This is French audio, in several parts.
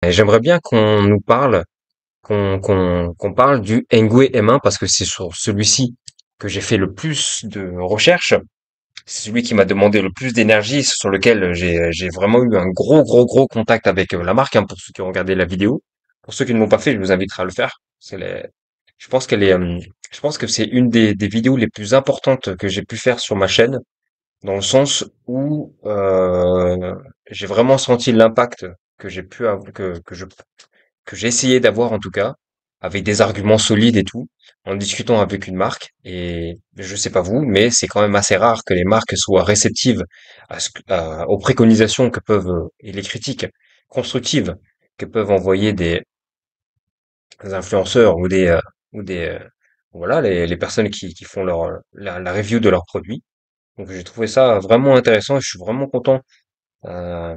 Et j'aimerais bien qu'on nous parle, qu'on parle du Engwe M1 parce que c'est sur celui-ci que j'ai fait le plus de recherches. C'est celui qui m'a demandé le plus d'énergie, sur lequel j'ai vraiment eu un gros contact avec la marque, hein, pour ceux qui ont regardé la vidéo. Pour ceux qui ne l'ont pas fait, je vous inviterai à le faire. Je pense qu'elle est, je pense que c'est une des vidéos les plus importantes que j'ai pu faire sur ma chaîne, dans le sens où j'ai vraiment senti l'impact que j'ai pu que j'ai essayé d'avoir en tout cas, avec des arguments solides et tout, en discutant avec une marque. Et je sais pas vous, mais c'est quand même assez rare que les marques soient réceptives aux préconisations que peuvent et les critiques constructives que peuvent envoyer des influenceurs ou des voilà les personnes qui font la review de leurs produits. Donc j'ai trouvé ça vraiment intéressant et je suis vraiment content euh,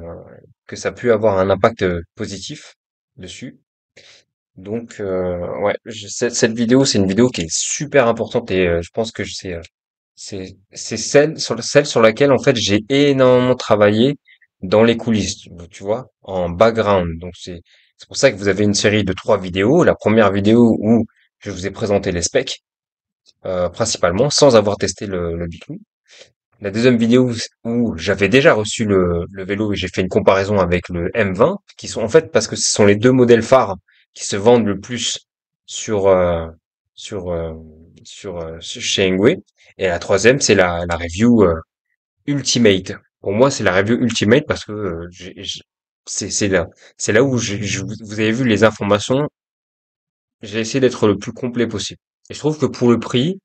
que ça a pu avoir un impact positif dessus. Donc ouais, cette vidéo, c'est une vidéo qui est super importante et je pense que c'est celle sur laquelle en fait j'ai énormément travaillé dans les coulisses, tu vois, en background. Donc c'est pour ça que vous avez une série de 3 vidéos. La première vidéo où je vous ai présenté les specs principalement sans avoir testé le Biclou. La deuxième vidéo où j'avais déjà reçu le vélo et j'ai fait une comparaison avec le M20, qui sont en fait parce que ce sont les deux modèles phares qui se vendent le plus sur sur chez Engwe. Et la troisième, c'est la review Ultimate. Pour moi, c'est la review Ultimate parce que c'est là où vous avez vu les informations. J'ai essayé d'être le plus complet possible. Et je trouve que pour le prix,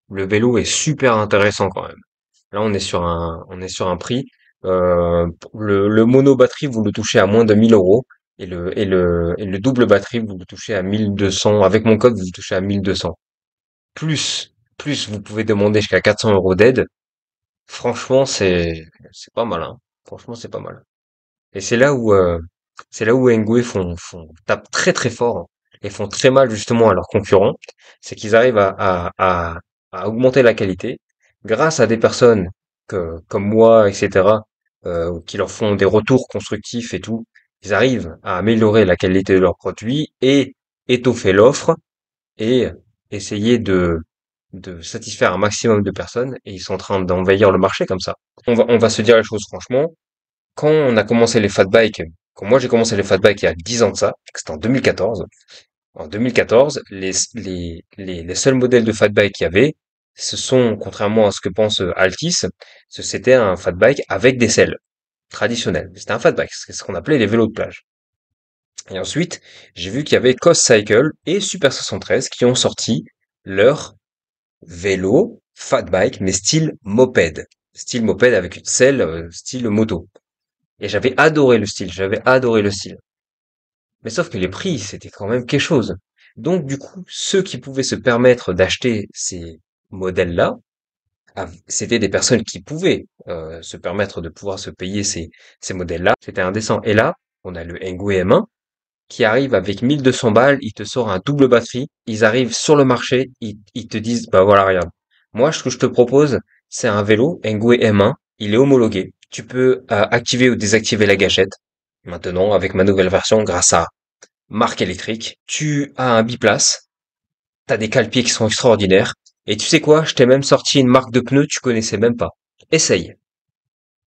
le vélo est super intéressant quand même. Là, on est sur un prix. Le mono batterie, vous le touchez à moins de 1 000 euros. Et le double batterie, vous le touchez à 1 200. Avec mon code, vous le touchez à 1 200. Plus, vous pouvez demander jusqu'à 400 euros d'aide. Franchement, c'est pas mal, hein. Franchement, c'est pas mal. Et c'est là où Engwe tape très fort et font très mal justement à leurs concurrents. C'est qu'ils arrivent à augmenter la qualité grâce à des personnes comme moi, etc., qui leur font des retours constructifs et tout. Ils arrivent à améliorer la qualité de leurs produits et étoffer l'offre et essayer de satisfaire un maximum de personnes. Et ils sont en train d'envahir le marché comme ça. On va se dire les choses franchement, quand on a commencé les fat bikes, quand moi j'ai commencé les fat bikes il y a 10 ans de ça, c'était en 2014, les seuls modèles de fat bike qu'il y avait, ce sont, contrairement à ce que pense Altis, c'était un fat bike avec des selles traditionnelles. C'était un fat bike, c'est ce qu'on appelait les vélos de plage. Et ensuite, j'ai vu qu'il y avait Coast Cycle et Super 73 qui ont sorti leur vélo fat bike, mais style moped. Style moped avec une selle, style moto. Et j'avais adoré le style. Mais sauf que les prix, c'était quand même quelque chose. Donc du coup, ceux qui pouvaient se permettre d'acheter ces modèles-là, c'était des personnes qui pouvaient se permettre de pouvoir se payer ces modèles-là. C'était indécent. Et là, on a le Engwe M1 qui arrive avec 1 200 balles, il te sort un double batterie, ils arrivent sur le marché, ils te disent, bah voilà, regarde. Moi, ce que je te propose, c'est un vélo Engwe M1, il est homologué. Tu peux activer ou désactiver la gâchette. Maintenant, avec ma nouvelle version, grâce à marque électrique, tu as un biplace, t'as des cale-pieds qui sont extraordinaires. Et tu sais quoi, je t'ai même sorti une marque de pneus, tu connaissais même pas. Essaye.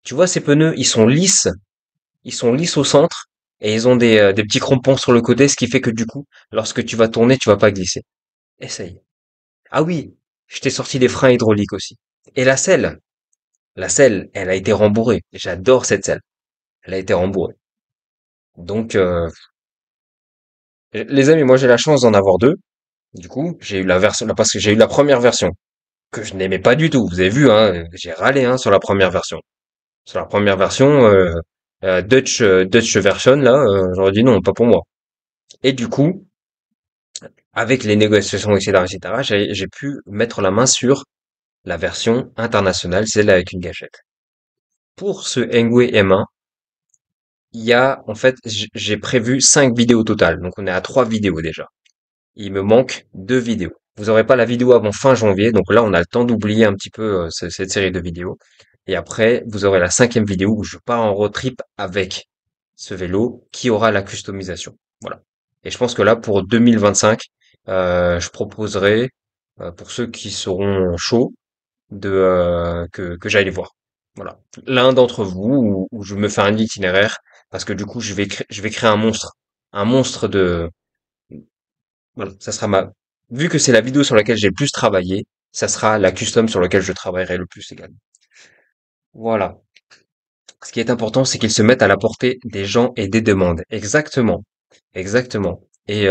Tu vois, ces pneus, ils sont lisses au centre et ils ont des petits crampons sur le côté, ce qui fait que du coup, lorsque tu vas tourner, tu vas pas glisser. Essaye. Ah oui, je t'ai sorti des freins hydrauliques aussi. Et la selle, elle a été rembourrée. J'adore cette selle. Elle a été rembourrée. Donc, les amis, moi j'ai la chance d'en avoir deux. Du coup, j'ai eu la version, parce que j'ai eu la première version que je n'aimais pas du tout. Vous avez vu, hein, j'ai râlé hein, sur la première version. Sur la première version, Dutch version là, j'aurais dit non, pas pour moi. Et du coup, avec les négociations, etc., j'ai pu mettre la main sur la version internationale, celle avec une gâchette. Pour ce Engwe M1, il y a, en fait, j'ai prévu 5 vidéos totales. Donc, on est à 3 vidéos déjà. Il me manque 2 vidéos. Vous aurez pas la vidéo avant fin janvier. Donc là, on a le temps d'oublier un petit peu cette série de vidéos. Et après, vous aurez la 5e vidéo où je pars en road trip avec. ce vélo qui aura la customisation. Voilà. Et je pense que là, pour 2025, je proposerai, pour ceux qui seront chauds, que j'aille les voir. Voilà. L'un d'entre vous, où je me fais un itinéraire, parce que du coup, je vais créer un monstre de, voilà, ça sera vu que c'est la vidéo sur laquelle j'ai le plus travaillé, ça sera la custom sur laquelle je travaillerai le plus également. Voilà. Ce qui est important, c'est qu'ils se mettent à la portée des gens et des demandes. Exactement. Exactement. Et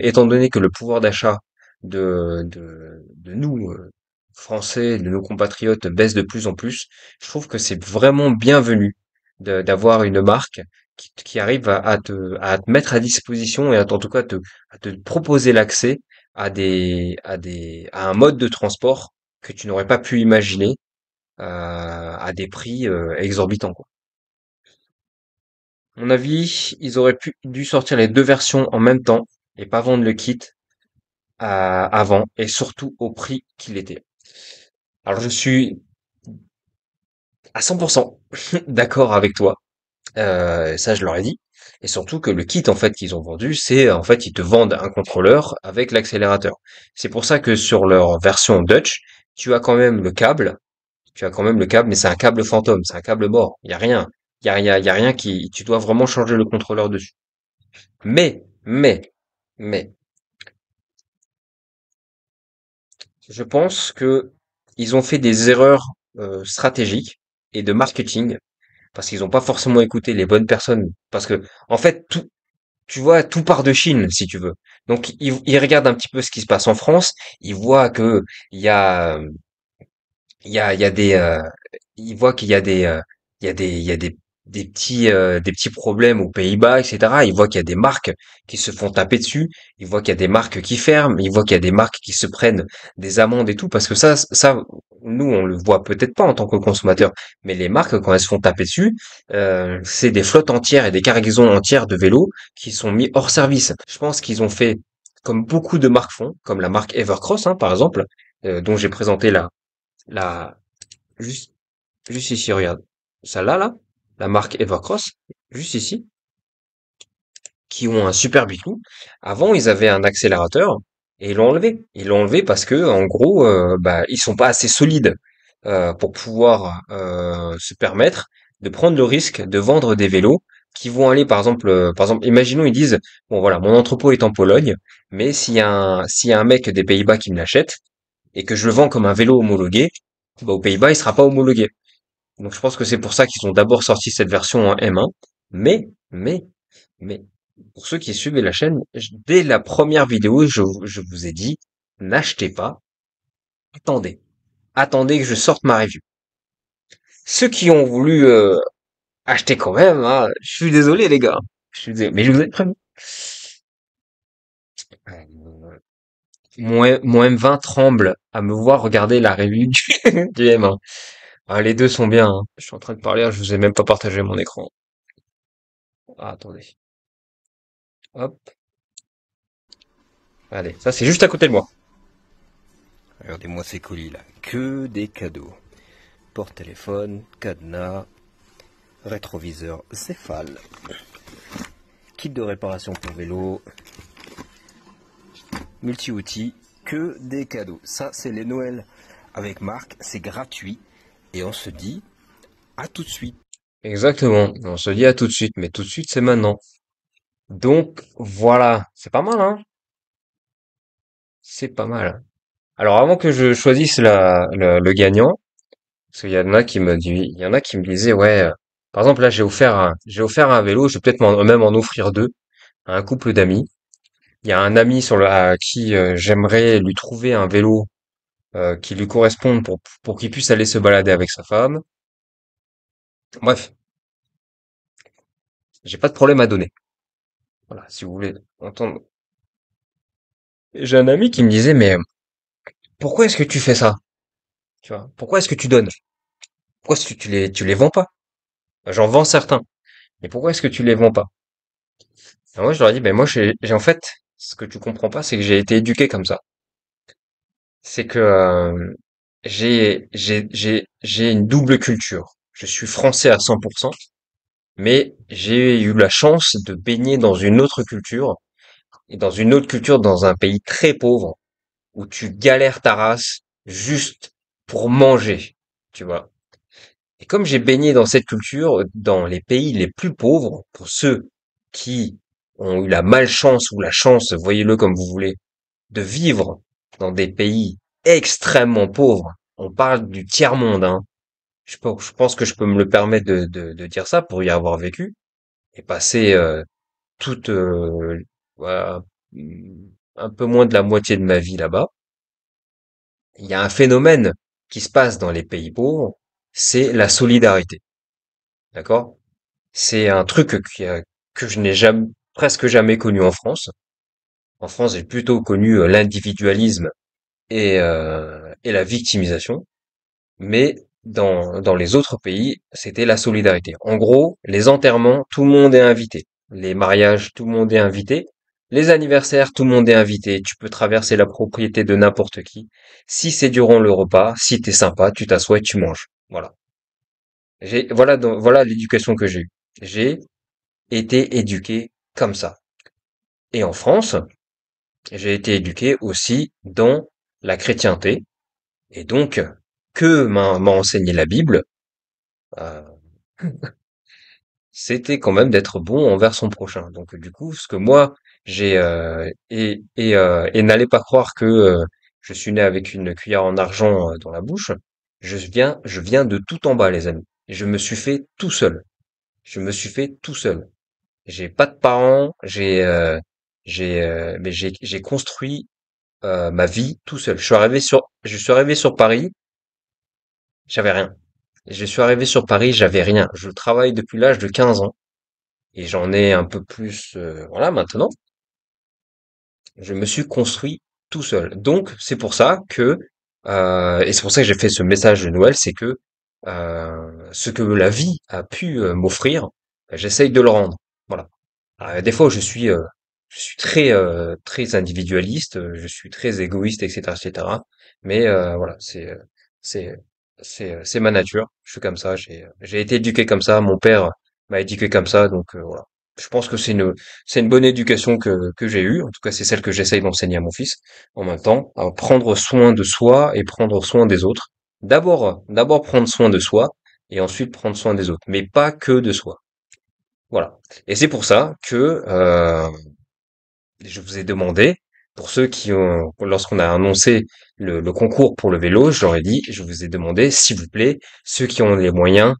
étant donné que le pouvoir d'achat de nous, Français, de nos compatriotes, baisse de plus en plus, je trouve que c'est vraiment bienvenu d'avoir une marque qui arrive à te mettre à disposition et en tout cas à te proposer l'accès à un mode de transport que tu n'aurais pas pu imaginer à des prix exorbitants, quoi. À mon avis, ils auraient dû sortir les deux versions en même temps et pas vendre le kit avant et surtout au prix qu'il était. Alors je suis à 100% d'accord avec toi. Ça, je leur ai dit. Et surtout que le kit en fait qu'ils ont vendu, c'est en fait ils te vendent un contrôleur avec l'accélérateur. C'est pour ça que sur leur version Dutch, tu as quand même le câble, tu as quand même le câble, mais c'est un câble fantôme, c'est un câble mort. Il y a rien, il y a rien qui, tu dois vraiment changer le contrôleur dessus. Mais, je pense que ils ont fait des erreurs stratégiques et de marketing parce qu'ils n'ont pas forcément écouté les bonnes personnes. Parce que, en fait, tout, tu vois, tout part de Chine, si tu veux. Donc, ils regardent un petit peu ce qui se passe en France. Ils voient que il y a, il y a ils voient qu'il y a il y a des petits problèmes aux Pays-Bas, etc. Ils voient qu'il y a des marques qui se font taper dessus. Ils voient qu'il y a des marques qui ferment. Ils voient qu'il y a des marques qui se prennent des amendes et tout. Parce que nous, on le voit peut-être pas en tant que consommateur. Mais les marques, quand elles se font taper dessus, c'est des flottes entières et des cargaisons entières de vélos qui sont mis hors service. Je pense qu'ils ont fait comme beaucoup de marques font, comme la marque Evercross, hein, par exemple, dont j'ai présenté la, juste, juste ici, regarde. Celle-là, là, la marque Evercross, juste ici, qui ont un super bicou. Avant, ils avaient un accélérateur et ils l'ont enlevé. Ils l'ont enlevé parce que, en gros, bah, ils sont pas assez solides pour pouvoir se permettre de prendre le risque de vendre des vélos qui vont aller, par exemple, imaginons ils disent, bon voilà, mon entrepôt est en Pologne, mais s'il y a un mec des Pays-Bas qui me l'achète et que je le vends comme un vélo homologué, bah, aux Pays-Bas, il sera pas homologué. Donc je pense que c'est pour ça qu'ils ont d'abord sorti cette version en M1. Mais, mais, mais, pour ceux qui suivaient la chaîne, dès la première vidéo, je vous ai dit, n'achetez pas, attendez. Attendez que je sorte ma review. Ceux qui ont voulu acheter quand même, hein, je suis désolé les gars. Je suis désolé, mais je vous ai prévenu. Euh, mon M20 tremble à me voir regarder la review du M1. Ah, les deux sont bien, hein. Je suis en train de parler, je vous ai même pas partagé mon écran. Ah, attendez. Hop. Allez, ça c'est juste à côté de moi. Regardez-moi ces colis là, que des cadeaux. Porte-téléphone, cadenas, rétroviseur céphale, kit de réparation pour vélo, multi-outils, que des cadeaux. Ça c'est les Noëls avec Marc, c'est gratuit et on se dit à tout de suite. Exactement. On se dit à tout de suite, mais tout de suite c'est maintenant. Donc voilà, c'est pas mal, hein? C'est pas mal. Alors avant que je choisisse le gagnant, parce qu'il y en a qui il y en a qui me disaient ouais, par exemple là j'ai offert un vélo, je vais peut-être même en offrir deux à un couple d'amis. Il y a un ami à qui j'aimerais lui trouver un vélo qui lui corresponde pour qu'il puisse aller se balader avec sa femme. Bref, j'ai pas de problème à donner. Voilà, si vous voulez entendre. J'ai un ami qui me disait mais pourquoi est-ce que tu fais ça? Tu vois, pourquoi est-ce que tu donnes? Pourquoi est-ce que tu les vends pas? J'en vends certains, mais pourquoi est-ce que tu les vends pas? Et moi, je leur ai dit, ben moi, en fait, ce que tu comprends pas, c'est que j'ai été éduqué comme ça. C'est que j'ai une double culture. Je suis français à 100%, mais j'ai eu la chance de baigner dans une autre culture, et dans une autre culture dans un pays très pauvre, où tu galères ta race juste pour manger, tu vois. Et comme j'ai baigné dans cette culture, dans les pays les plus pauvres, pour ceux qui ont eu la malchance ou la chance, voyez-le comme vous voulez, de vivre dans des pays extrêmement pauvres, on parle du tiers-monde, hein. Je pense que je peux me le permettre de dire ça pour y avoir vécu et passer toute, voilà, un peu moins de la moitié de ma vie là-bas. Il y a un phénomène qui se passe dans les pays pauvres, c'est la solidarité. D'accord? C'est un truc que je n'ai jamais, presque jamais connu en France. En France, j'ai plutôt connu l'individualisme et la victimisation. Mais dans les autres pays, c'était la solidarité. En gros, les enterrements, tout le monde est invité. Les mariages, tout le monde est invité. Les anniversaires, tout le monde est invité. Tu peux traverser la propriété de n'importe qui. Si c'est durant le repas, si t'es sympa, tu t'assois et tu manges. Voilà. Voilà l'éducation que j'ai eue. J'ai été éduqué comme ça. Et en France, j'ai été éduqué aussi dans la chrétienté. Et donc, que m'a enseigné la Bible? Euh, C'était quand même d'être bon envers son prochain. Donc du coup, ce que moi j'ai et n'allez pas croire que je suis né avec une cuillère en argent dans la bouche. Je viens de tout en bas, les amis. Je me suis fait tout seul. Je me suis fait tout seul. J'ai pas de parents. J'ai construit ma vie tout seul. Je suis arrivé sur Paris, j'avais rien. Je suis arrivé sur Paris, j'avais rien. Je travaille depuis l'âge de 15 ans. Et j'en ai un peu plus, voilà, maintenant. Je me suis construit tout seul. Donc, c'est pour ça que, et c'est pour ça que j'ai fait ce message de Noël, c'est que ce que la vie a pu m'offrir, j'essaye de le rendre. Voilà. Des fois, je suis très, très individualiste, je suis très égoïste, etc., etc. Mais voilà, c'est, c'est ma nature. Je suis comme ça. J'ai été éduqué comme ça. Mon père m'a éduqué comme ça, donc voilà. Je pense que c'est une bonne éducation que j'ai eue. En tout cas, c'est celle que j'essaye d'enseigner à mon fils. En même temps, à prendre soin de soi et prendre soin des autres. D'abord prendre soin de soi et ensuite prendre soin des autres, mais pas que de soi. Voilà. Et c'est pour ça que je vous ai demandé, pour ceux qui ont, lorsqu'on a annoncé le concours pour le vélo, je leur ai dit, je vous ai demandé, s'il vous plaît, ceux qui ont les moyens,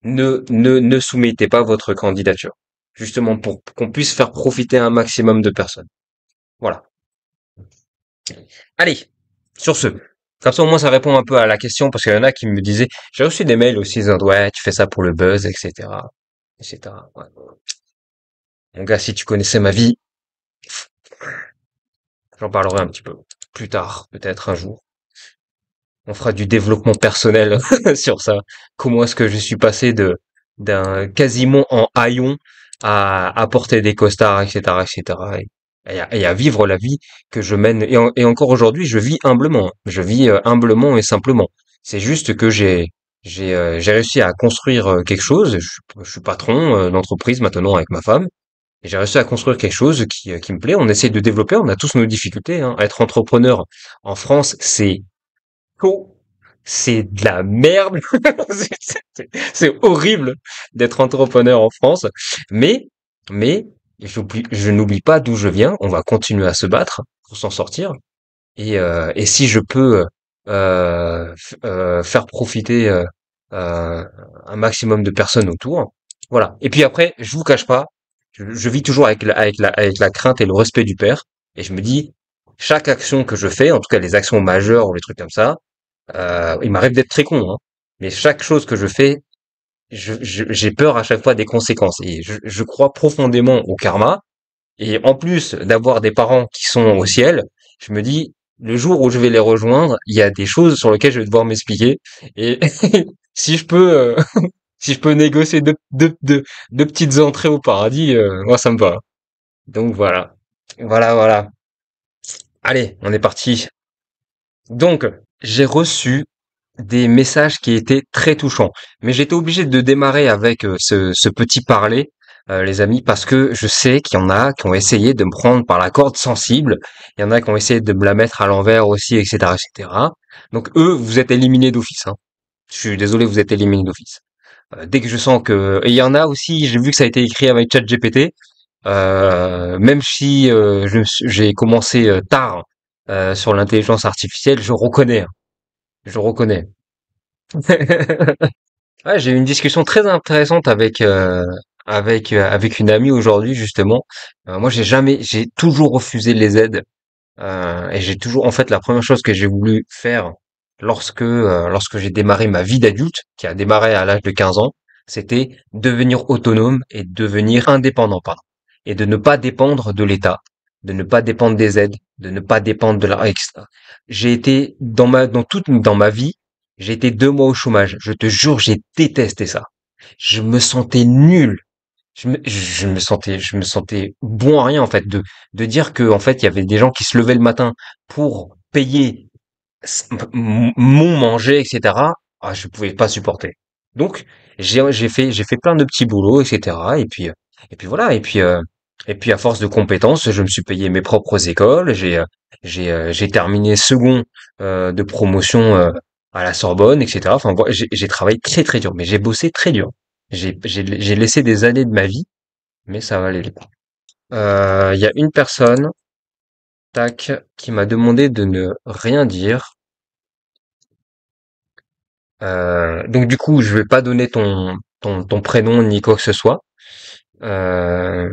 ne soumettez pas votre candidature. Justement pour qu'on puisse faire profiter un maximum de personnes. Voilà. Allez, sur ce. Comme ça, au moins, ça répond un peu à la question, parce qu'il y en a qui me disaient, j'ai reçu des mails aussi, disant, ouais, tu fais ça pour le buzz, etc., etc. Ouais. Mon gars, si tu connaissais ma vie, j'en parlerai un petit peu plus tard, peut-être un jour. On fera du développement personnel sur ça. Comment est-ce que je suis passé d'un quasiment en haillon à porter des costards, etc., etc. Et à vivre la vie que je mène. Et encore aujourd'hui, je vis humblement. Je vis humblement et simplement. C'est juste que j'ai réussi à construire quelque chose. Je suis patron d'entreprise maintenant avec ma femme. Et j'ai réussi à construire quelque chose qui me plaît. On essaie de développer. On a tous nos difficultés, hein. Être entrepreneur en France, c'est chaud. C'est de la merde. C'est horrible d'être entrepreneur en France. Mais, mais, je n'oublie pas d'où je viens. On va continuer à se battre pour s'en sortir. Et si je peux faire profiter un maximum de personnes autour, voilà. Et puis après, je vous cache pas, je vis toujours avec la crainte et le respect du père. Et je me dis, chaque action que je fais, en tout cas les actions majeures ou les trucs comme ça, il m'arrive d'être très con, hein, mais chaque chose que je fais, j'ai peur à chaque fois des conséquences. Et je crois profondément au karma. Et en plus d'avoir des parents qui sont au ciel, je me dis, le jour où je vais les rejoindre, il y a des choses sur lesquelles je vais devoir m'expliquer. Et si je peux, si je peux négocier deux petites entrées au paradis, moi ça me va. Donc voilà, voilà. Allez, on est parti. Donc j'ai reçu des messages qui étaient très touchants. Mais j'étais obligé de démarrer avec ce petit parler, les amis, parce que je sais qu'il y en a qui ont essayé de me prendre par la corde sensible. Il y en a qui ont essayé de me la mettre à l'envers aussi, etc., etc. Donc eux, vous êtes éliminés d'office, hein. Je suis désolé, vous êtes éliminés d'office. Dès que je sens que, et il y en a aussi, j'ai vu que ça a été écrit avec ChatGPT. Même si j'ai commencé tard sur l'intelligence artificielle, je reconnais, hein. Je reconnais. Ouais, j'ai eu une discussion très intéressante avec une amie aujourd'hui justement. Moi, j'ai toujours refusé les aides et j'ai toujours, en fait, la première chose que j'ai voulu faire lorsque j'ai démarré ma vie d'adulte, qui a démarré à l'âge de 15 ans, c'était devenir autonome et devenir indépendant, pardon, et de ne pas dépendre de l'État, de ne pas dépendre des aides, de ne pas dépendre de la, etc. J'ai été dans ma vie, j'ai été 2 mois au chômage. Je te jure, j'ai détesté ça. Je me sentais nul. Je me sentais bon à rien en fait de dire que en fait il y avait des gens qui se levaient le matin pour payer mon manger, etc. Ah, je pouvais pas supporter. Donc j'ai fait plein de petits boulots, etc. Et puis voilà. Et puis à force de compétences, je me suis payé mes propres écoles. J'ai terminé second de promotion à la Sorbonne, etc. Enfin, j'ai travaillé très très dur, mais j'ai bossé très dur. J'ai laissé des années de ma vie, mais ça valait le coup. Il y a une personne, tac, qui m'a demandé de ne rien dire. Donc du coup, je vais pas donner ton prénom ni quoi que ce soit. Euh,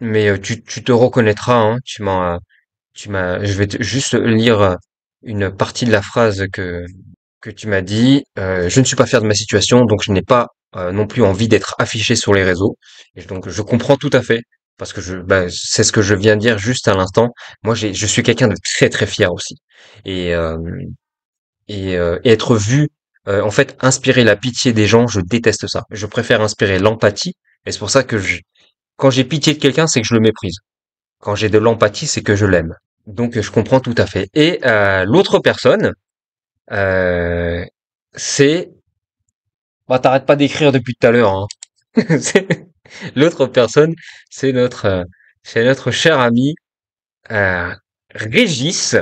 mais tu te reconnaîtras, hein. Je vais juste lire une partie de la phrase que tu m'as dit. Je ne suis pas fier de ma situation, donc je n'ai pas non plus envie d'être affiché sur les réseaux. Et donc je comprends tout à fait, parce que c'est ce que je viens de dire juste à l'instant. Moi, je suis quelqu'un de très très fier aussi. Et, euh, et être vu, en fait, inspirer la pitié des gens, je déteste ça. Je préfère inspirer l'empathie. Et c'est pour ça que quand j'ai pitié de quelqu'un, c'est que je le méprise. Quand j'ai de l'empathie, c'est que je l'aime. Donc je comprends tout à fait. Et l'autre personne, euh, c'est... Bah, t'arrêtes pas d'écrire depuis tout à l'heure, hein. L'autre personne, c'est notre cher ami euh, Régis.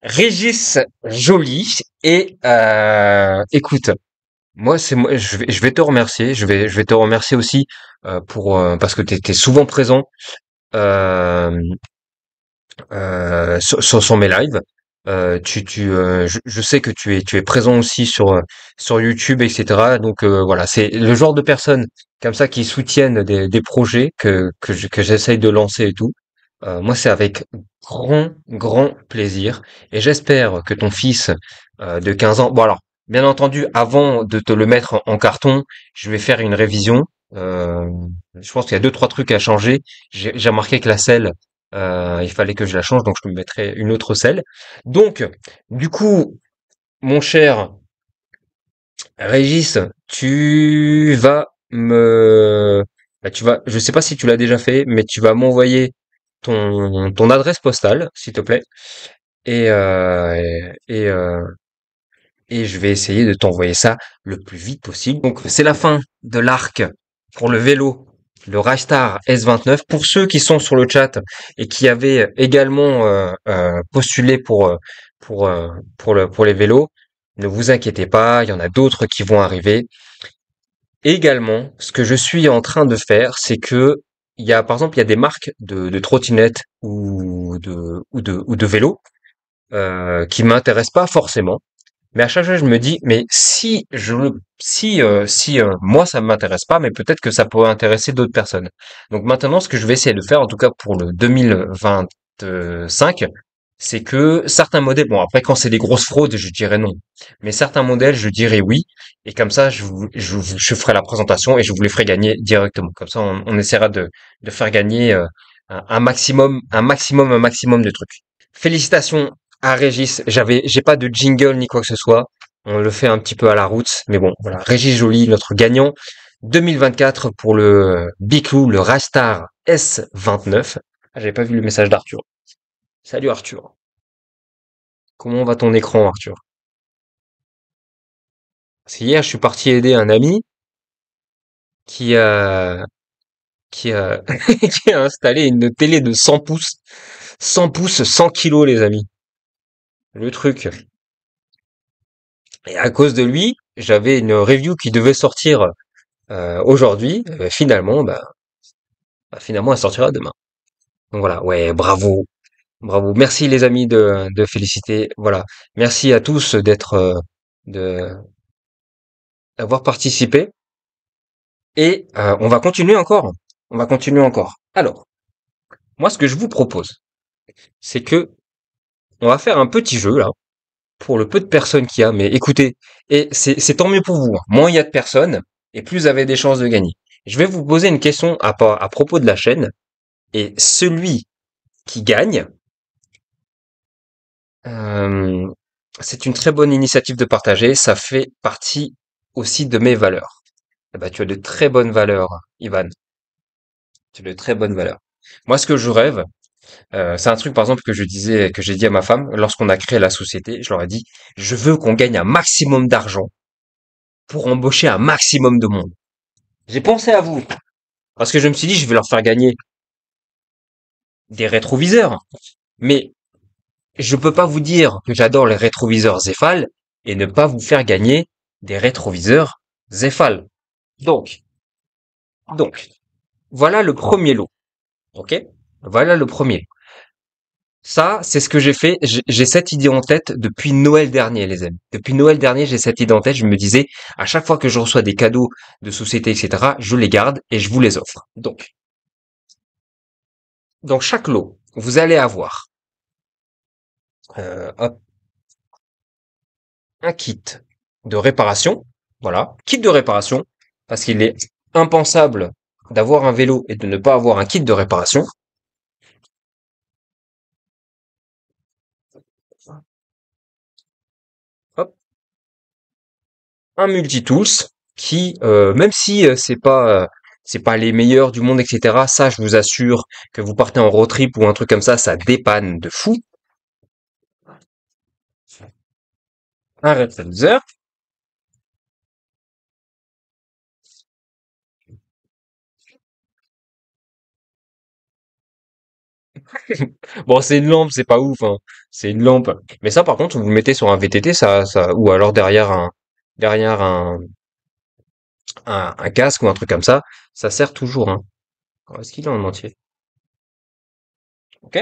Régis Joly. Et écoute, moi, je vais te remercier. Je vais te remercier aussi parce que t'es souvent présent euh, sur mes lives. Je sais que tu es présent aussi sur YouTube, etc. Donc voilà, c'est le genre de personnes comme ça qui soutiennent des projets que j'essaye de lancer et tout. Moi, c'est avec grand plaisir et j'espère que ton fils de 15 ans. Bon alors, bien entendu, avant de te le mettre en carton, je vais faire une révision. Euh, je pense qu'il y a deux trois trucs à changer. J'ai remarqué que la selle il fallait que je la change, donc je me mettrai une autre selle. Donc, du coup, mon cher Régis, je sais pas si tu l'as déjà fait, mais tu vas m'envoyer ton adresse postale, s'il te plaît, et, euh, et, euh, et je vais essayer de t'envoyer ça le plus vite possible. Donc, c'est la fin de l'arc pour le vélo, le Rystar S29. Pour ceux qui sont sur le chat et qui avaient également postulé pour les vélos, ne vous inquiétez pas, il y en a d'autres qui vont arriver. Également, ce que je suis en train de faire, c'est que par exemple, il y a des marques de trottinettes ou de vélos qui m'intéressent pas forcément. Mais à chaque fois, je me dis, mais si moi ça m'intéresse pas, mais peut-être que ça pourrait intéresser d'autres personnes. Donc maintenant, ce que je vais essayer de faire, en tout cas pour le 2025, c'est que certains modèles, bon après quand c'est des grosses fraudes, je dirais non, mais certains modèles, je dirais oui. Et comme ça, je ferai la présentation et je vous les ferai gagner directement. Comme ça, on essaiera de faire gagner un maximum de trucs. Félicitations à Régis. J'ai pas de jingle ni quoi que ce soit. On le fait un petit peu à la route, mais bon, voilà. Régis Joly, notre gagnant 2024 pour le Biclou, le Rastar S29. Ah, j'avais pas vu le message d'Arthur. Salut Arthur. Comment va ton écran, Arthur? C'est hier, je suis parti aider un ami qui a, qui a, qui a installé une télé de 100 pouces. 100 pouces, 100 kilos, les amis. Le truc. Et à cause de lui, j'avais une review qui devait sortir aujourd'hui. Finalement, finalement, elle sortira demain. Donc voilà, ouais, bravo, bravo. Merci les amis de féliciter. Voilà, merci à tous de d'avoir participé. Et on va continuer encore. On va continuer encore. Alors, moi, ce que je vous propose, c'est que on va faire un petit jeu là pour le peu de personnes qu'il y a. Mais écoutez, et c'est tant mieux pour vous, hein. Moins il y a de personnes, et plus vous avez des chances de gagner. Je vais vous poser une question à propos de la chaîne, et celui qui gagne, euh, c'est une très bonne initiative de partager. Ça fait partie aussi de mes valeurs. Eh ben, tu as de très bonnes valeurs, Ivan. Tu as de très bonnes valeurs. Moi, ce que je rêve, c'est un truc, par exemple, que j'ai dit à ma femme lorsqu'on a créé la société. Je leur ai dit, je veux qu'on gagne un maximum d'argent pour embaucher un maximum de monde. J'ai pensé à vous parce que je me suis dit, je vais leur faire gagner des rétroviseurs. Mais je peux pas vous dire que j'adore les rétroviseurs Zefal et ne pas vous faire gagner des rétroviseurs Zefal. Donc, donc, voilà le premier lot. Ok? Voilà le premier. Ça, c'est ce que j'ai fait. J'ai cette idée en tête depuis Noël dernier, les amis. Depuis Noël dernier, j'ai cette idée en tête. Je me disais, à chaque fois que je reçois des cadeaux de société, etc., je les garde et je vous les offre. Donc, dans chaque lot, vous allez avoir hop, un kit de réparation. Voilà, kit de réparation, parce qu'il est impensable d'avoir un vélo et de ne pas avoir un kit de réparation. Hop, un multitools qui, même si c'est pas les meilleurs du monde, etc. Ça, je vous assure que vous partez en road trip ou un truc comme ça dépanne de fou. Un rétroviseur. Bon, c'est une lampe, c'est pas ouf, hein. C'est une lampe. Mais ça, par contre, vous le mettez sur un VTT, ou alors derrière un casque ou un truc comme ça sert toujours, hein. Alors, est-ce qu'il est en entier? Ok?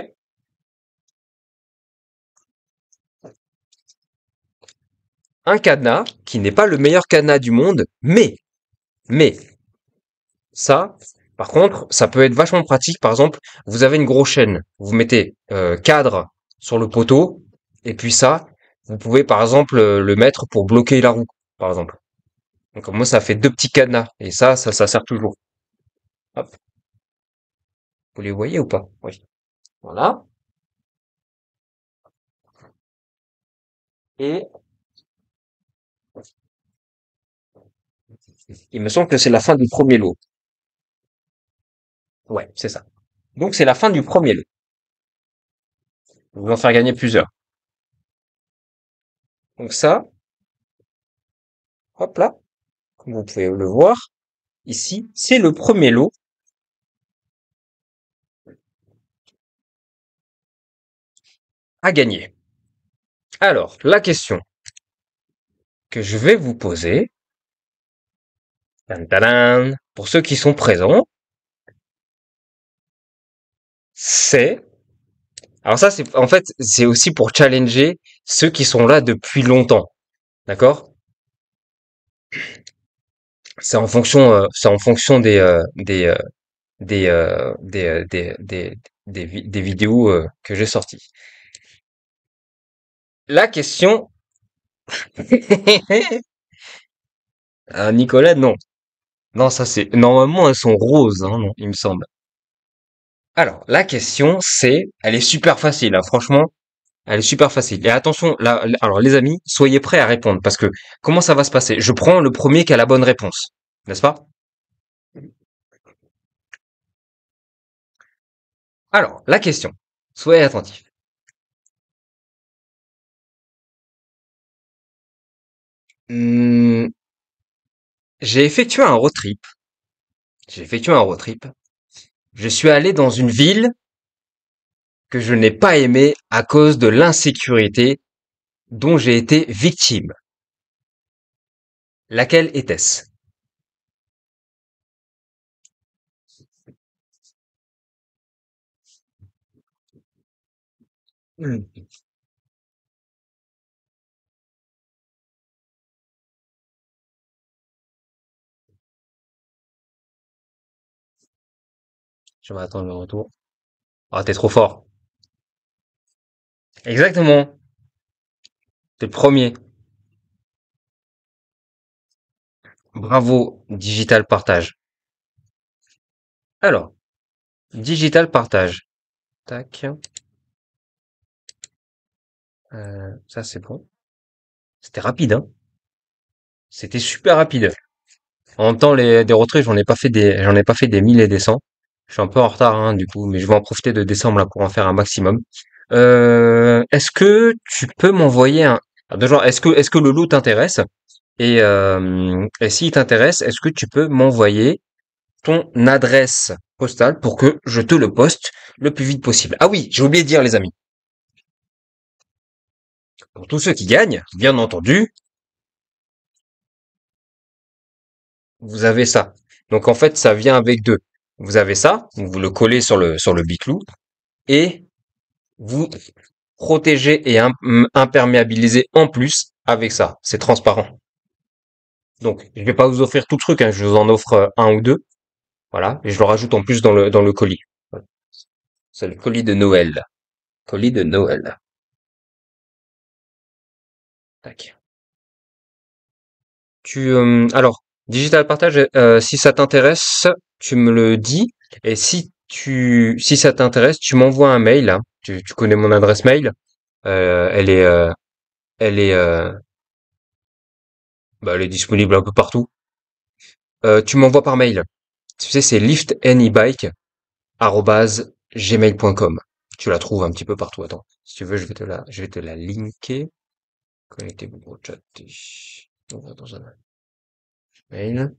Un cadenas qui n'est pas le meilleur cadenas du monde, mais, ça, par contre, ça peut être vachement pratique. Par exemple, vous avez une grosse chaîne, vous mettez cadre sur le poteau, et puis ça, vous pouvez par exemple le mettre pour bloquer la roue, par exemple. Donc moi, ça fait deux petits cadenas, et ça sert toujours. Hop, vous les voyez ou pas? Oui. Voilà. Et il me semble que c'est la fin du premier lot. Ouais, c'est ça. Donc c'est la fin du premier lot. Vous vais en faire gagner plusieurs. Donc ça, hop là, comme vous pouvez le voir, ici, c'est le premier lot à gagner. Alors, la question que je vais vous poser, tan, tadam, pour ceux qui sont présents, c'est, alors ça, c'est, en fait, c'est aussi pour challenger ceux qui sont là depuis longtemps. D'accord? C'est en fonction des vidéos que j'ai sorties. La question, ah, Nicolas, non. Non, ça c'est, normalement, elles sont roses, hein, non, il me semble. Alors, la question, elle est super facile, hein, franchement, elle est super facile. Et attention, alors les amis, soyez prêts à répondre, parce que comment ça va se passer? Je prends le premier qui a la bonne réponse, n'est-ce pas? Alors, la question, soyez attentifs. J'ai effectué un road trip. J'ai effectué un road trip. Je suis allé dans une ville que je n'ai pas aimée à cause de l'insécurité dont j'ai été victime. Laquelle était-ce? Hmm. Je vais attendre le retour. Ah, t'es trop fort. Exactement. T'es le premier. Bravo, Digital Partage. Alors, Digital Partage. Tac. Ça, c'est bon. C'était rapide, hein. C'était super rapide. En même temps, des road trips, j'en ai pas fait des mille et des cents. Je suis un peu en retard, hein, du coup, mais je vais en profiter de décembre là pour en faire un maximum. Est-ce que tu peux m'envoyer un, alors, déjà, est-ce que le lot t'intéresse? Et s'il t'intéresse, est-ce que tu peux m'envoyer ton adresse postale pour que je te le poste le plus vite possible? Ah oui, j'ai oublié de dire, les amis. Pour tous ceux qui gagnent, bien entendu, vous avez ça. Donc en fait, ça vient avec deux. Vous avez ça, donc vous le collez sur le biclou et vous protégez et imperméabilisez en plus avec ça. C'est transparent. Donc je vais pas vous offrir tout le truc, hein, je vous en offre un ou deux, voilà, et je le rajoute en plus dans le colis. Voilà. C'est le colis de Noël. Colis de Noël. Tac. Alors, digital partage, si ça t'intéresse, tu me le dis. Et si ça t'intéresse, tu m'envoies un mail, hein. Tu connais mon adresse mail. Euh, elle est, euh, elle est, elle est disponible un peu partout. Tu m'envoies par mail. Tu sais, c'est liftanyBike@gmail.com. Tu la trouves un petit peu partout. Attends, si tu veux, je vais te la linker. Connectez-vous au chat. On va dans un mail.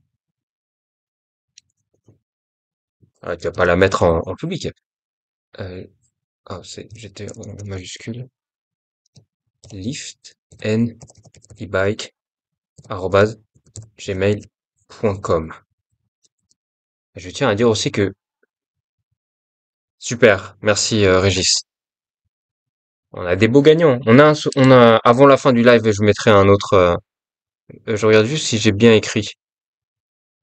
Ah, tu vas pas la mettre en public. Euh, j'étais en majuscule. Lift n e-bike@gmail.com. Je tiens à dire aussi que super, merci Régis. On a des beaux gagnants. Avant la fin du live, je mettrai un autre. Je regarde juste si j'ai bien écrit.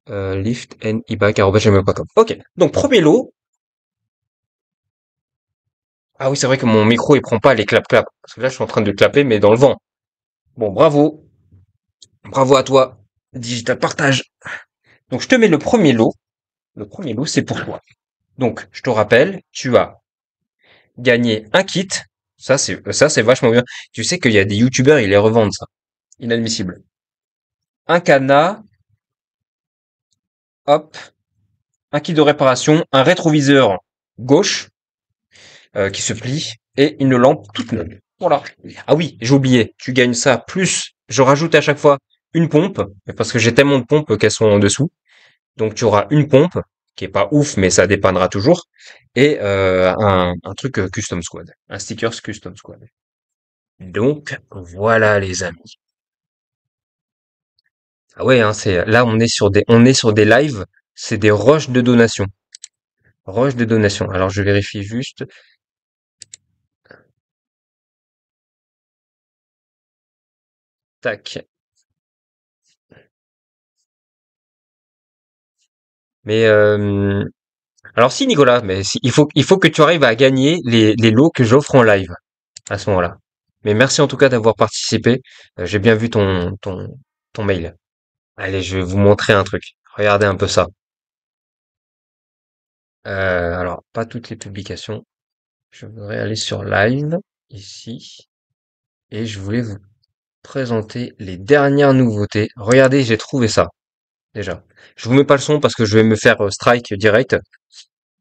Lift n e-bike@gmail.com. Ok. Donc premier lot. Ah oui, c'est vrai que mon micro il prend pas les clap clap parce que là je suis en train de clapper mais dans le vent. Bon, bravo, bravo à toi. Digital partage. Donc je te mets le premier lot. Le premier lot, c'est pour toi. Donc, je te rappelle, tu as gagné un kit. Ça, c'est vachement bien. Tu sais qu'il y a des youtubeurs, ils les revendent, ça. Inadmissible. Un cadenas, hop, un kit de réparation, un rétroviseur gauche, qui se plie, et une lampe toute neuve. Voilà. Ah oui, j'ai oublié. Tu gagnes ça, plus, je rajoute à chaque fois une pompe, parce que j'ai tellement de pompes qu'elles sont en dessous. Donc tu auras une pompe qui est pas ouf, mais ça dépannera toujours, et un truc Custom Squad, un stickers Custom Squad. Donc voilà les amis. Ah ouais, hein, c'est là on est sur des lives, c'est des rushs de donation, rush de donation. Alors je vérifie juste, tac. Mais alors si Nicolas, mais il faut que tu arrives à gagner les lots que j'offre en live à ce moment-là. Mais merci en tout cas d'avoir participé. J'ai bien vu ton mail. Allez, je vais vous montrer un truc. Regardez un peu ça. Alors, pas toutes les publications. Je voudrais aller sur Live, ici, et je voulais vous présenter les dernières nouveautés. Regardez, j'ai trouvé ça, déjà. Je vous mets pas le son parce que je vais me faire strike direct.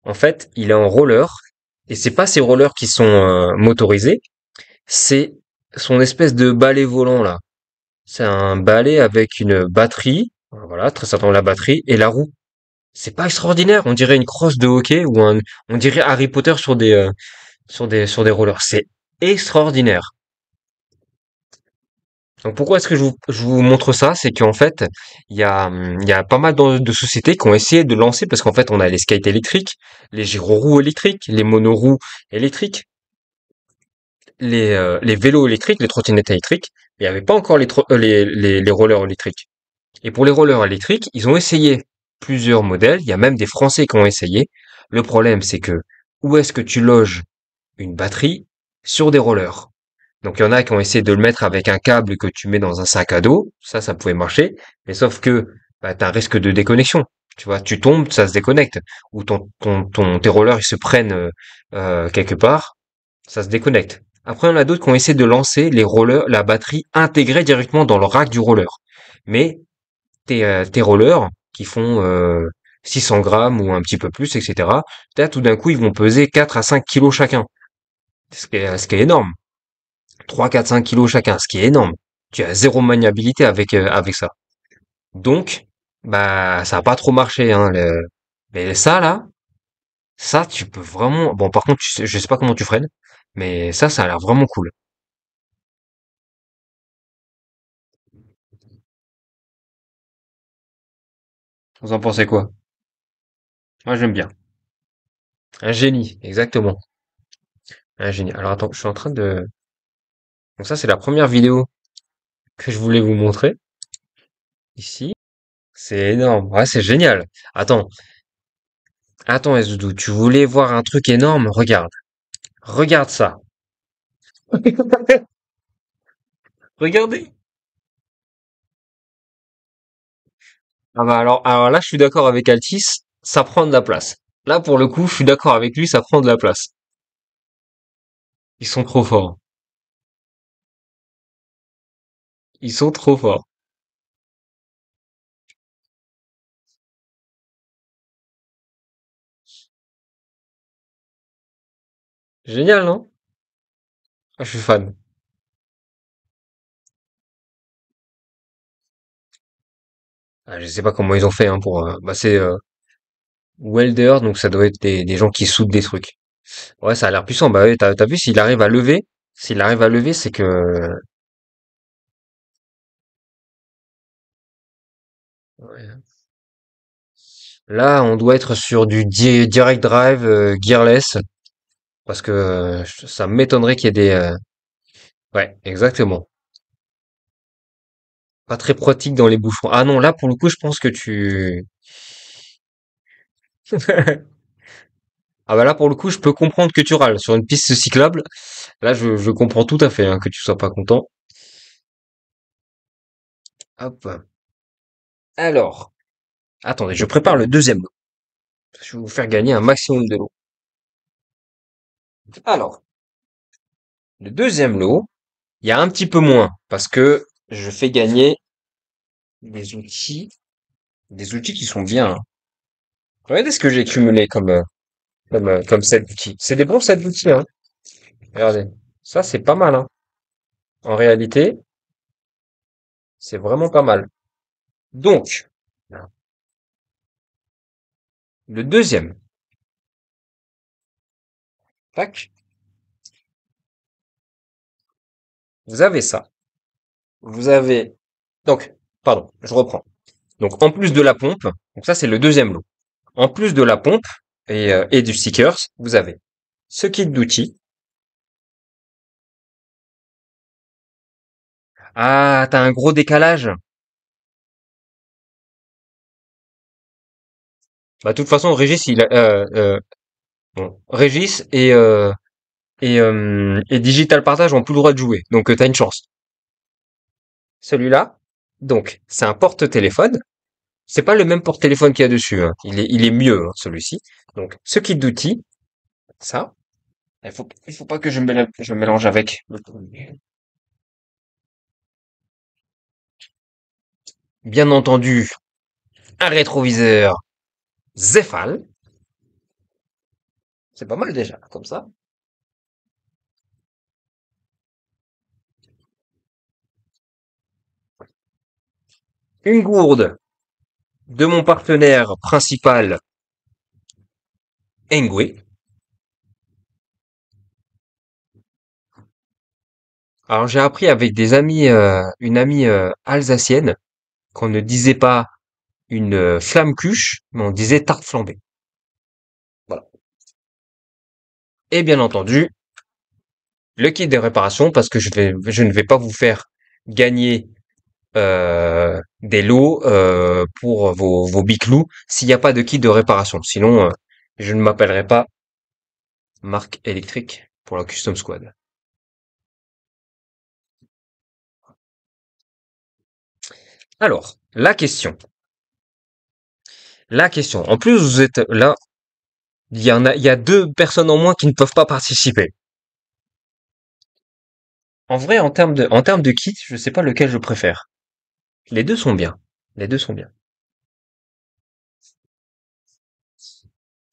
En fait, il est en roller, et c'est pas ces rollers qui sont motorisés, c'est son espèce de balai volant, là. C'est un balai avec une batterie, Voilà, très certainement la batterie et la roue. C'est pas extraordinaire, on dirait une crosse de hockey on dirait Harry Potter sur des rollers. C'est extraordinaire. Donc pourquoi est-ce que je vous montre ça? C'est qu'en fait, il y a pas mal de sociétés qui ont essayé de lancer, parce qu'en fait, on a les skates électriques, les gyroroues électriques, les monoroues électriques, les vélos électriques, les trottinettes électriques. Il n'y avait pas encore les rollers électriques. Et pour les rollers électriques, ils ont essayé plusieurs modèles. Il y a même des Français qui ont essayé. Le problème, c'est que où est-ce que tu loges une batterie sur des rollers? Donc il y en a qui ont essayé de le mettre avec un câble que tu mets dans un sac à dos, ça pouvait marcher, mais sauf que bah, tu as un risque de déconnexion. Tu vois, tu tombes, ça se déconnecte, ou tes rollers ils se prennent quelque part, ça se déconnecte. Après, on a d'autres qui ont essayé de lancer les rollers, la batterie intégrée directement dans le rack du roller. Mais tes rollers qui font 600 grammes ou un petit peu plus, etc. Là, tout d'un coup, ils vont peser 4 à 5 kilos chacun, ce qui est énorme. 3, 4, 5 kilos chacun, ce qui est énorme. Tu as zéro maniabilité avec ça. Donc, bah, ça a pas trop marché, hein, mais ça, là, ça, tu peux vraiment, bon, par contre, je sais pas comment tu freines, mais ça a l'air vraiment cool. Vous en pensez quoi? Moi, j'aime bien. Un génie, exactement. Un génie. Alors, attends, je suis en train de, donc ça, c'est la première vidéo que je voulais vous montrer, ici. C'est énorme. Ouais, c'est génial. Attends, attends, Doudou, tu voulais voir un truc énorme? Regarde. Regarde ça. Regardez. Ah bah alors là, je suis d'accord avec Altis, ça prend de la place. Là, pour le coup, je suis d'accord avec lui, ça prend de la place. Ils sont trop forts. Ils sont trop forts. Génial, non? Ah, je suis fan. Ah, je sais pas comment ils ont fait hein, pour. Bah, c'est welder, donc ça doit être des gens qui soudent des trucs. Ouais, ça a l'air puissant. Bah ouais, t'as vu s'il arrive à lever, c'est que ouais. Là, on doit être sur du direct drive gearless, parce que ça m'étonnerait qu'il y ait des. Ouais, exactement. Pas très pratique dans les bouchons. Ah non, là pour le coup, je pense que tu. Ah bah là pour le coup, je peux comprendre que tu râles sur une piste cyclable. Là, je comprends tout à fait hein, que tu sois pas content. Hop. Alors, attendez, je prépare le deuxième lot. Je vais vous faire gagner un maximum de lots. Alors, le deuxième lot, il y a un petit peu moins parce que je fais gagner des des outils qui sont bien, hein. Regardez ce que j'ai cumulé comme set d'outils. C'est des bons sets d'outils, hein. Regardez, ça c'est pas mal, hein. En réalité, c'est vraiment pas mal. Donc, le deuxième, tac, vous avez ça. Vous avez, donc, pardon, je reprends. Donc, en plus de la pompe, donc ça c'est le deuxième lot. En plus de la pompe et du stickers, vous avez ce kit d'outils. Ah, t'as un gros décalage. Bah, de toute façon, Régis, bon, Régis et Digital Partage ont plus le droit de jouer. Donc, t'as une chance. Celui-là, donc, c'est un porte-téléphone. C'est pas le même porte-téléphone qu'il y a dessus, hein. Il est mieux, hein, celui-ci. Donc, ce kit d'outils, ça, il faut pas que je me mélange avec. Bien entendu, un rétroviseur Zefal. C'est pas mal déjà, comme ça. Une gourde. de mon partenaire principal, Engwe. Alors j'ai appris avec des amis, une amie alsacienne, qu'on ne disait pas une flamme cuche, mais on disait tarte flambée. Voilà. Et bien entendu, le kit de réparation, parce que je ne vais pas vous faire gagner des lots pour vos biclous s'il n'y a pas de kit de réparation. Sinon, je ne m'appellerai pas Marque Électrique pour la Custom Squad. Alors, la question. La question. En plus, vous êtes là, il y a deux personnes en moins qui ne peuvent pas participer. En vrai, en termes de kit, je sais pas lequel je préfère. Les deux sont bien. Les deux sont bien.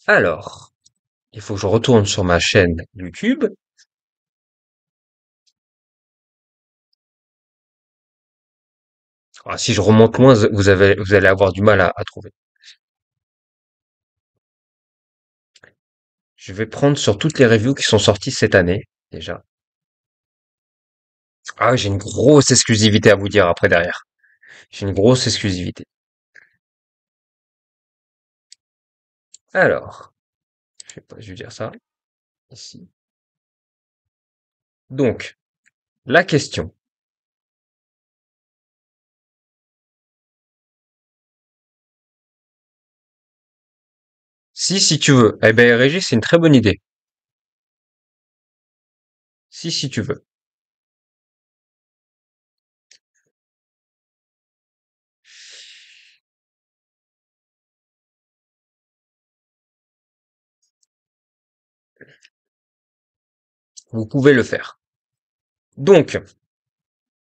Alors, il faut que je retourne sur ma chaîne YouTube. Ah, si je remonte loin, vous allez avoir du mal à trouver. Je vais prendre sur toutes les reviews qui sont sorties cette année, déjà. Ah, j'ai une grosse exclusivité à vous dire après derrière. J'ai une grosse exclusivité. Alors, je vais dire ça ici. Donc, la question. Si tu veux. Eh ben, Régis, c'est une très bonne idée. Si tu veux. Vous pouvez le faire. Donc,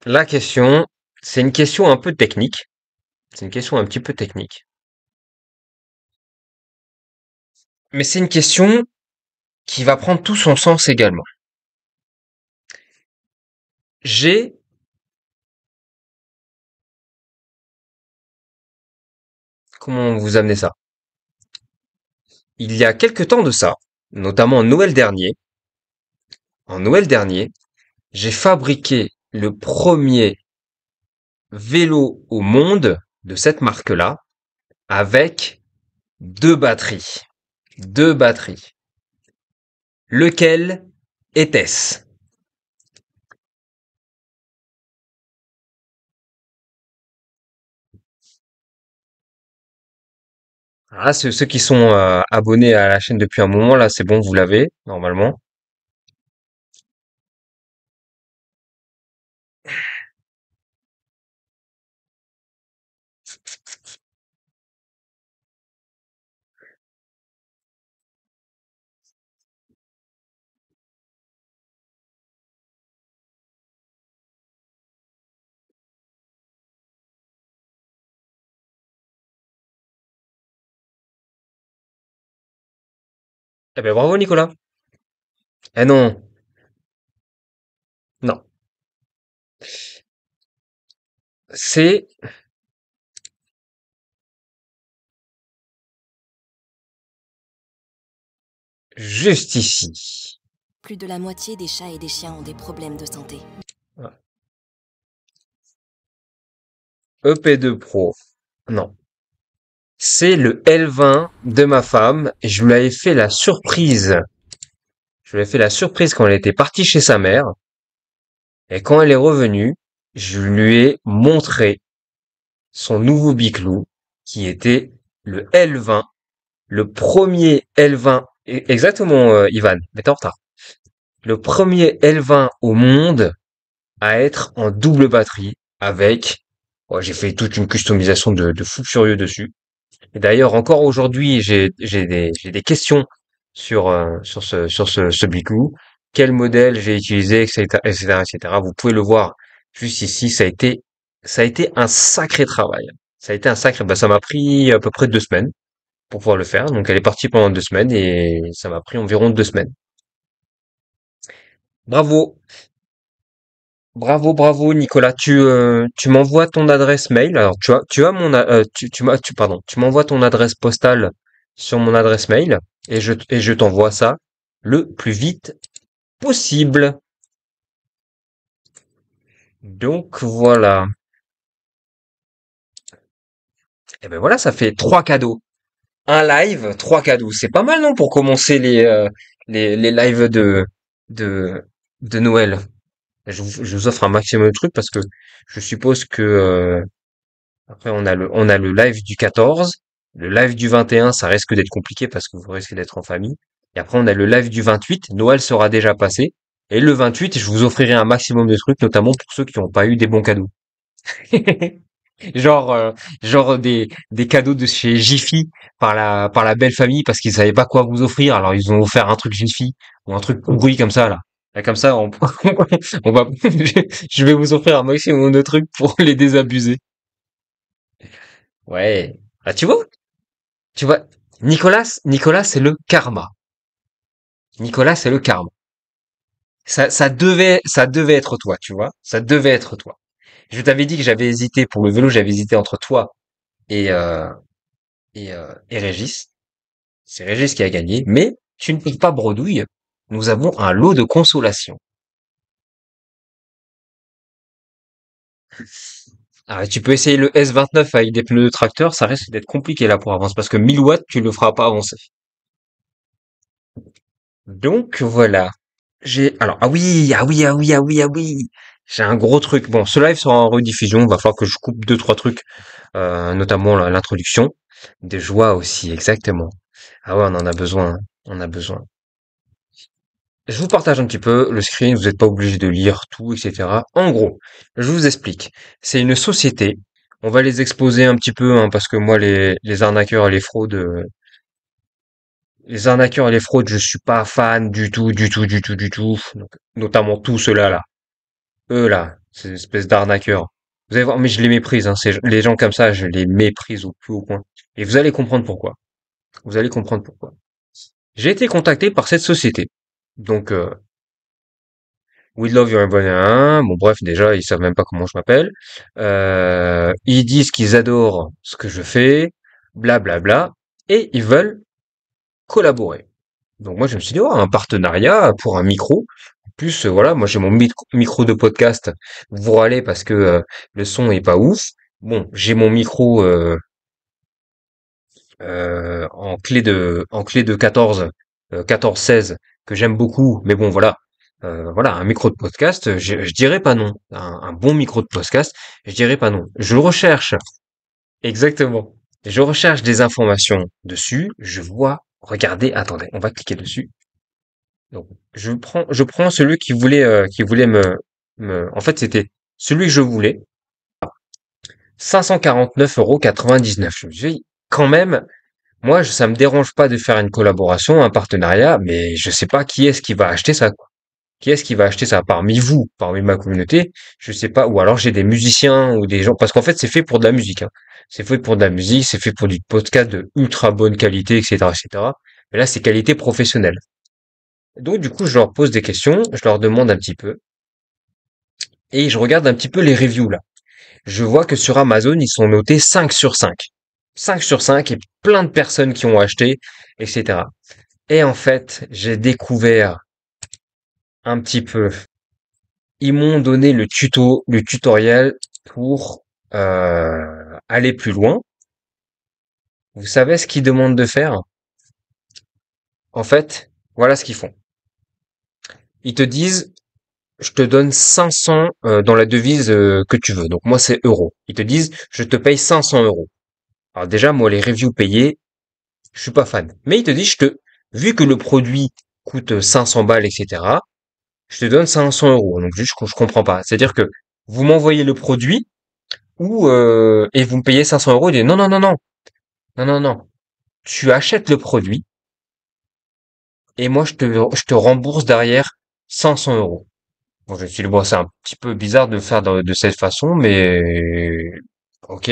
la question, c'est une question un peu technique. C'est une question un petit peu technique. Mais c'est une question qui va prendre tout son sens également. J'ai, comment vous amener ça? Il y a quelque temps de ça, notamment en Noël dernier, j'ai fabriqué le premier vélo au monde de cette marque-là avec deux batteries. Deux batteries. Lequel était-ce? Ah, ceux qui sont abonnés à la chaîne depuis un moment, là, c'est bon, vous l'avez, normalement. Eh ben bravo Nicolas. Eh non, non. C'est juste ici. Plus de la moitié des chats et des chiens ont des problèmes de santé. Voilà. EP2 Pro. Non. C'est le L20 de ma femme et je lui avais fait la surprise. Je lui ai fait la surprise quand elle était partie chez sa mère et quand elle est revenue, je lui ai montré son nouveau biclou qui était le L20, le premier L20. Exactement, Ivan, mais t'es en retard. Le premier L20 au monde à être en double batterie avec, ouais, j'ai fait toute une customisation de fou furieux dessus. Et d'ailleurs, encore aujourd'hui, j'ai des questions sur ce Bicou. Quel modèle j'ai utilisé, etc., etc., etc. Vous pouvez le voir juste ici. Ça a été un sacré travail. Ça a été un sacré, bah, ça m'a pris à peu près 2 semaines pour pouvoir le faire. Donc, elle est partie pendant 2 semaines et ça m'a pris environ 2 semaines. Bravo! Bravo, bravo, Nicolas. Tu m'envoies ton adresse mail. Alors, tu as pardon, tu m'envoies ton adresse postale sur mon adresse mail et je t'envoie ça le plus vite possible. Donc, voilà. Et ben voilà, ça fait trois cadeaux. Un live, trois cadeaux. C'est pas mal, non, pour commencer les lives de, de Noël. Je vous offre un maximum de trucs parce que je suppose que, après, on a le live du 14, le live du 21, ça risque d'être compliqué parce que vous risquez d'être en famille. Et après, on a le live du 28, Noël sera déjà passé. Et le 28, je vous offrirai un maximum de trucs, notamment pour ceux qui n'ont pas eu des bons cadeaux. Genre, genre des cadeaux de chez Jiffy par la belle famille parce qu'ils savaient pas quoi vous offrir, alors ils ont offert un truc Jiffy ou un truc pourri comme ça là. Et comme ça, on va, je vais vous offrir un maximum de trucs pour les désabuser. Ouais. Ah, tu vois, Nicolas, c'est le karma. Nicolas, c'est le karma. Ça devait être toi, tu vois. Ça devait être toi. Je t'avais dit que j'avais hésité pour le vélo, j'avais hésité entre toi et, et Régis. C'est Régis qui a gagné, mais tu ne piques pas bredouille. Nous avons un lot de consolation. Ah, tu peux essayer le S29 avec des pneus de tracteur, ça risque d'être compliqué là pour avancer parce que 1000 watts, tu le feras pas avancer. Donc voilà. Ah oui. J'ai un gros truc. Bon, ce live sera en rediffusion. Va falloir que je coupe deux, trois trucs, notamment l'introduction. Des joies aussi, exactement. Ah ouais, on en a besoin, hein. On a besoin. Je vous partage un petit peu le screen. Vous n'êtes pas obligé de lire tout, etc. En gros, je vous explique. C'est une société. On va les exposer un petit peu, hein, parce que moi, les arnaqueurs et les fraudes, je suis pas fan du tout, du tout, du tout, du tout. Donc, notamment tous ceux-là, là. Eux là, ces espèces d'arnaqueurs. Vous allez voir, mais je les méprise, hein, les gens comme ça, je les méprise au plus haut point. Et vous allez comprendre pourquoi. Vous allez comprendre pourquoi. J'ai été contacté par cette société. Donc, We Love Your Bonheur. Bon, bref, déjà, ils savent même pas comment je m'appelle. Ils disent qu'ils adorent ce que je fais, bla bla bla, et ils veulent collaborer. Donc moi, je me suis dit, oh, un partenariat pour un micro. En plus, voilà, moi j'ai mon micro de podcast. Vous râlez parce que le son est pas ouf. Bon, j'ai mon micro en clé de 14, 14-16 que j'aime beaucoup. Mais bon, voilà, voilà, un micro de podcast, je dirais pas non. Un bon micro de podcast, je dirais pas non. Je recherche exactement. Je recherche des informations dessus. Je vois. Regardez, attendez, on va cliquer dessus. Donc, je prends celui qui voulait en fait, c'était celui que je voulais, 549,99 €. Je me suis dit, quand même, moi, ça me dérange pas de faire une collaboration, un partenariat, mais je sais pas qui est-ce qui va acheter ça, quoi. Qui est-ce qui va acheter ça parmi vous, parmi ma communauté? Je sais pas. Ou alors j'ai des musiciens ou des gens, parce qu'en fait, c'est fait pour de la musique, hein. C'est fait pour de la musique, c'est fait pour du podcast de ultra bonne qualité, etc., etc. Mais là, c'est qualité professionnelle. Donc, du coup, je leur pose des questions, je leur demande un petit peu, et je regarde un petit peu les reviews là. Je vois que sur Amazon, ils sont notés 5 sur 5. 5 sur 5 et plein de personnes qui ont acheté, etc. Et en fait, j'ai découvert un petit peu. Ils m'ont donné le tutoriel pour aller plus loin. Vous savez ce qu'ils demandent de faire? En fait, voilà ce qu'ils font. Ils te disent, je te donne 500 dans la devise que tu veux. Donc moi, c'est euros. Ils te disent, je te paye 500 €. Alors déjà, moi, les reviews payées, je suis pas fan. Mais il te dit, vu que le produit coûte 500 balles, etc., je te donne 500 €. Donc juste, je comprends pas. C'est-à-dire que vous m'envoyez le produit et vous me payez 500 €. Il dit, non, non, non, non, non, non, non. Tu achètes le produit et moi, je te rembourse derrière 500 €. Bon, je me suis dit, bon, c'est un petit peu bizarre de faire de cette façon, mais ok.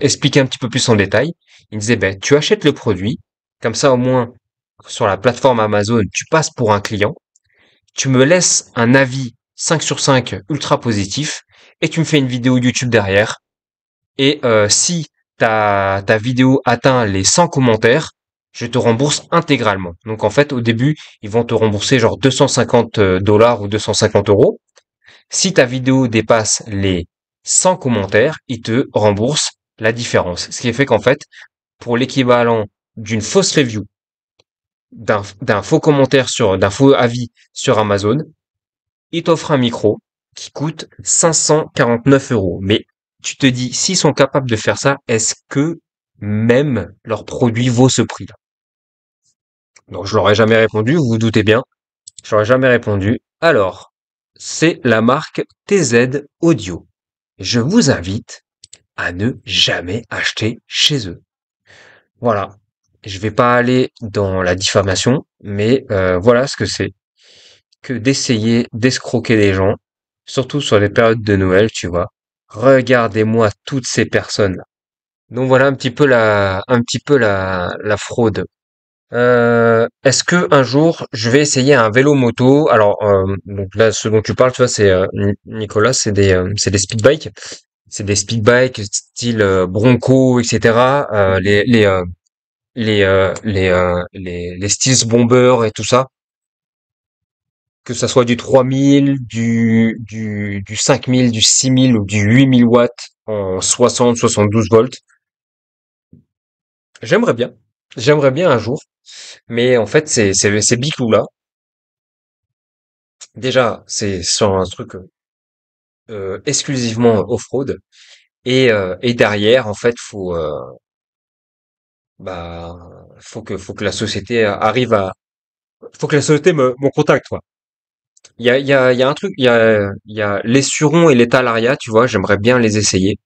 Expliquer un petit peu plus en détail. Il me disait, ben, tu achètes le produit, comme ça au moins sur la plateforme Amazon, tu passes pour un client, tu me laisses un avis 5 sur 5 ultra positif, et tu me fais une vidéo YouTube derrière. Et si ta vidéo atteint les 100 commentaires, je te rembourse intégralement. Donc en fait, au début, ils vont te rembourser genre 250 dollars ou 250 euros. Si ta vidéo dépasse les 100 commentaires, ils te remboursent la différence. Ce qui fait qu'en fait, pour l'équivalent d'une fausse review, d'un faux commentaire d'un faux avis sur Amazon, ils t'offrent un micro qui coûte 549 euros. Mais tu te dis, s'ils sont capables de faire ça, est-ce que même leur produit vaut ce prix-là? Donc je leur ai jamais répondu, vous vous doutez bien. Je leur ai jamais répondu. Alors, c'est la marque TZ Audio. Je vous invite à ne jamais acheter chez eux. Voilà. Je vais pas aller dans la diffamation, mais voilà ce que c'est que d'essayer d'escroquer les gens, surtout sur les périodes de Noël, tu vois. Regardez-moi toutes ces personnes-là. Donc voilà un petit peu la fraude. Est-ce que un jour je vais essayer un vélo moto? Alors donc là, ce dont tu parles, tu vois, c'est Nicolas, c'est des speed bikes. C'est des speed bikes style Bronco, etc. Les Steels Bomber et tout ça. Que ça soit du 3000, du 5000, du 6000 ou du 8000 watts en 60, 72 volts. J'aimerais bien. J'aimerais bien un jour. Mais en fait, ces biclous-là, déjà, c'est sur un truc exclusivement off-road. Et derrière, en fait, bah, faut que la société arrive faut que la société me contacte, quoi. Il y a un truc, il y a les surons et les talaria, tu vois, j'aimerais bien les essayer.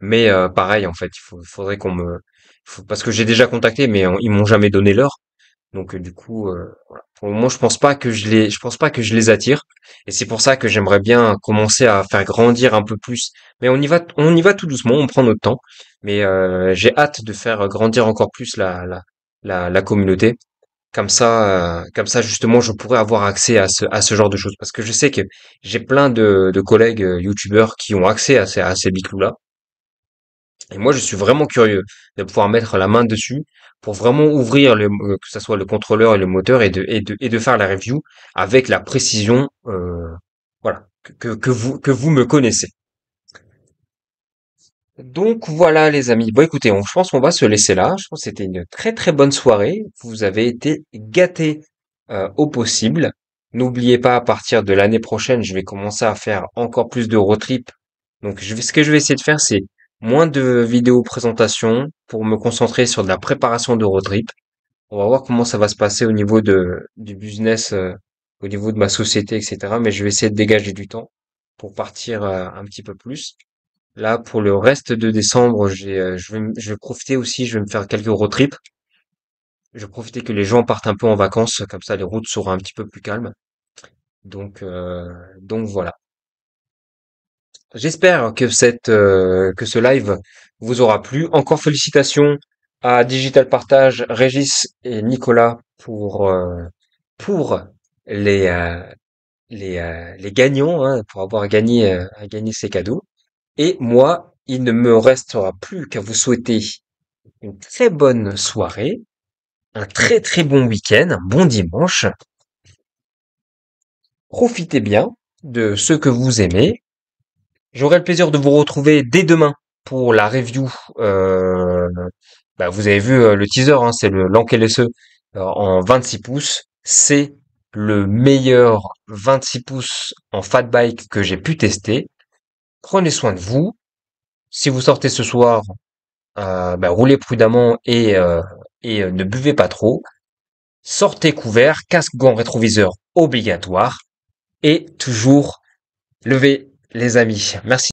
Mais pareil, en fait, faudrait parce que j'ai déjà contacté, mais ils m'ont jamais donné l'heure. Donc du coup, voilà. Pour le moment, je pense pas que je les attire. Et c'est pour ça que j'aimerais bien commencer à faire grandir un peu plus. Mais on y va tout doucement, on prend notre temps. Mais j'ai hâte de faire grandir encore plus la communauté. Comme ça justement, je pourrais avoir accès à ce genre de choses. Parce que je sais que j'ai plein de collègues youtubeurs qui ont accès à ces biclous-là. Et moi, je suis vraiment curieux de pouvoir mettre la main dessus pour vraiment ouvrir que ça soit le contrôleur et le moteur et de faire la review avec la précision, voilà, que vous me connaissez. Donc voilà les amis. Bon écoutez, je pense qu'on va se laisser là. Je pense que c'était une très très bonne soirée. Vous avez été gâtés au possible. N'oubliez pas, à partir de l'année prochaine, je vais commencer à faire encore plus de road trip. Donc ce que je vais essayer de faire, c'est moins de vidéos présentation pour me concentrer sur de la préparation de road trip. On va voir comment ça va se passer au niveau du business, au niveau de ma société, etc. Mais je vais essayer de dégager du temps pour partir un petit peu plus. Là, pour le reste de décembre, je vais profiter aussi, je vais me faire quelques road trips. Je vais profiter que les gens partent un peu en vacances, comme ça les routes seront un petit peu plus calmes. Donc voilà. J'espère que que ce live vous aura plu. Encore félicitations à Digital Partage, Régis et Nicolas pour les, euh, les gagnants, hein, pour avoir gagné ces cadeaux. Et moi, il ne me restera plus qu'à vous souhaiter une très bonne soirée, un très très bon week-end, un bon dimanche. Profitez bien de ce que vous aimez. J'aurai le plaisir de vous retrouver dès demain pour la review. Vous avez vu le teaser, hein, c'est le Lancel SE en 26 pouces. C'est le meilleur 26 pouces en fat bike que j'ai pu tester. Prenez soin de vous. Si vous sortez ce soir, roulez prudemment et ne buvez pas trop. Sortez couvert, casque, gants, rétroviseur obligatoire et toujours levez les amis. Merci.